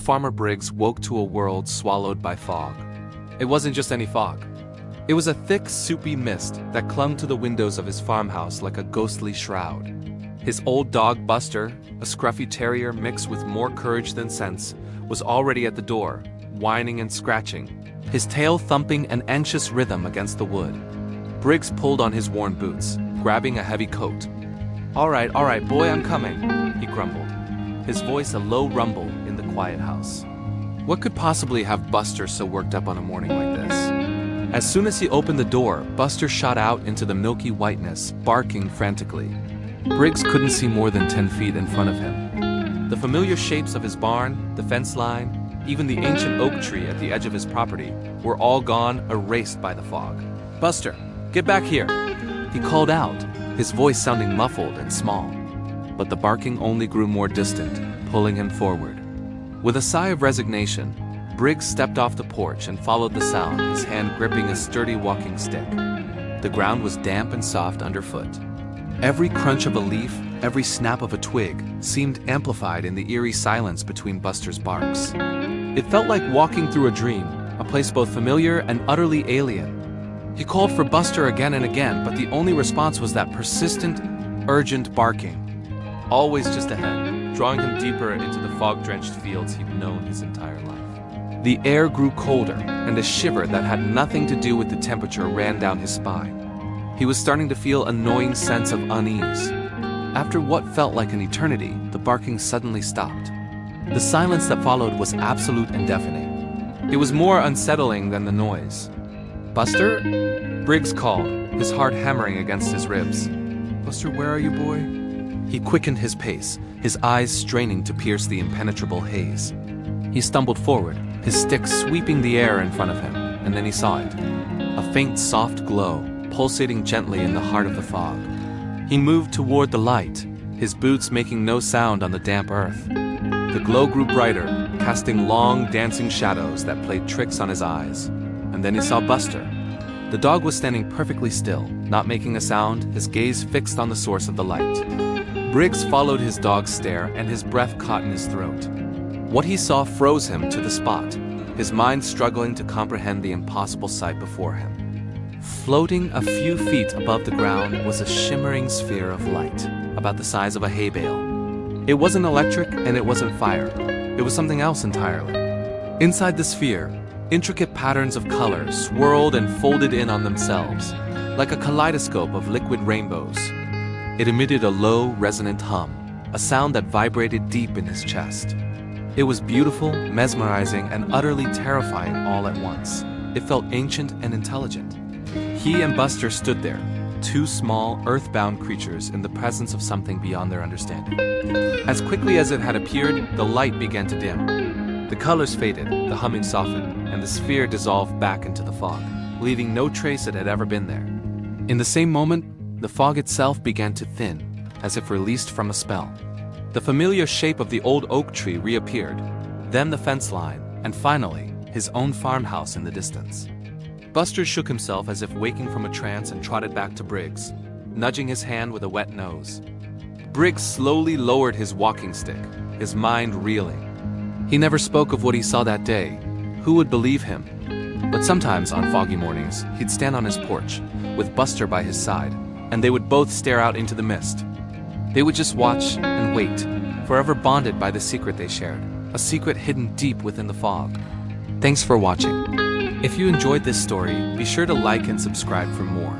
Farmer Briggs woke to a world swallowed by fog. It wasn't just any fog. It was a thick, soupy mist that clung to the windows of his farmhouse like a ghostly shroud. His old dog Buster, a scruffy terrier mixed with more courage than sense, was already at the door, whining and scratching, his tail thumping an anxious rhythm against the wood. Briggs pulled on his worn boots, grabbing a heavy coat. All right, boy, I'm coming," he grumbled, his voice a low rumble in the quiet house. What could possibly have Buster so worked up on a morning like this? As soon as he opened the door, Buster shot out into the milky whiteness, barking frantically. Briggs couldn't see more than 10 feet in front of him. The familiar shapes of his barn, the fence line, even the ancient oak tree at the edge of his property, were all gone, erased by the fog. "Buster, get back here," he called out, his voice sounding muffled and small. But the barking only grew more distant, pulling him forward. With a sigh of resignation, Briggs stepped off the porch and followed the sound, his hand gripping a sturdy walking stick. The ground was damp and soft underfoot. Every crunch of a leaf, every snap of a twig, seemed amplified in the eerie silence between Buster's barks. It felt like walking through a dream, a place both familiar and utterly alien. He called for Buster again and again, but the only response was that persistent, urgent barking. Always just ahead, drawing him deeper into the fog-drenched fields he'd known his entire life. The air grew colder, and a shiver that had nothing to do with the temperature ran down his spine. He was starting to feel an annoying sense of unease. After what felt like an eternity, the barking suddenly stopped. The silence that followed was absolute and deafening. It was more unsettling than the noise. "Buster?" Briggs called, his heart hammering against his ribs. "Buster, where are you, boy?" He quickened his pace, his eyes straining to pierce the impenetrable haze. He stumbled forward, his stick sweeping the air in front of him, and then he saw it. A faint, soft glow, pulsating gently in the heart of the fog. He moved toward the light, his boots making no sound on the damp earth. The glow grew brighter, casting long, dancing shadows that played tricks on his eyes. And then he saw Buster. The dog was standing perfectly still, not making a sound, his gaze fixed on the source of the light. Briggs followed his dog's stare, and his breath caught in his throat. What he saw froze him to the spot, his mind struggling to comprehend the impossible sight before him. Floating a few feet above the ground was a shimmering sphere of light, about the size of a hay bale. It wasn't electric and it wasn't fire. It was something else entirely. Inside the sphere, intricate patterns of color swirled and folded in on themselves, like a kaleidoscope of liquid rainbows. It emitted a low, resonant hum, a sound that vibrated deep in his chest. It was beautiful, mesmerizing, and utterly terrifying all at once. It felt ancient and intelligent. He and Buster stood there, two small, earthbound creatures in the presence of something beyond their understanding. As quickly as it had appeared, the light began to dim. The colors faded, the humming softened, and the sphere dissolved back into the fog, leaving no trace it had ever been there. In the same moment, the fog itself began to thin, as if released from a spell. The familiar shape of the old oak tree reappeared, then the fence line, and finally, his own farmhouse in the distance. Buster shook himself as if waking from a trance and trotted back to Briggs, nudging his hand with a wet nose. Briggs slowly lowered his walking stick, his mind reeling. He never spoke of what he saw that day. Who would believe him? But sometimes on foggy mornings, he'd stand on his porch, with Buster by his side, and they would both stare out into the mist. They would just watch and wait, forever bonded by the secret they shared, a secret hidden deep within the fog. Thanks for watching. If you enjoyed this story, be sure to like and subscribe for more.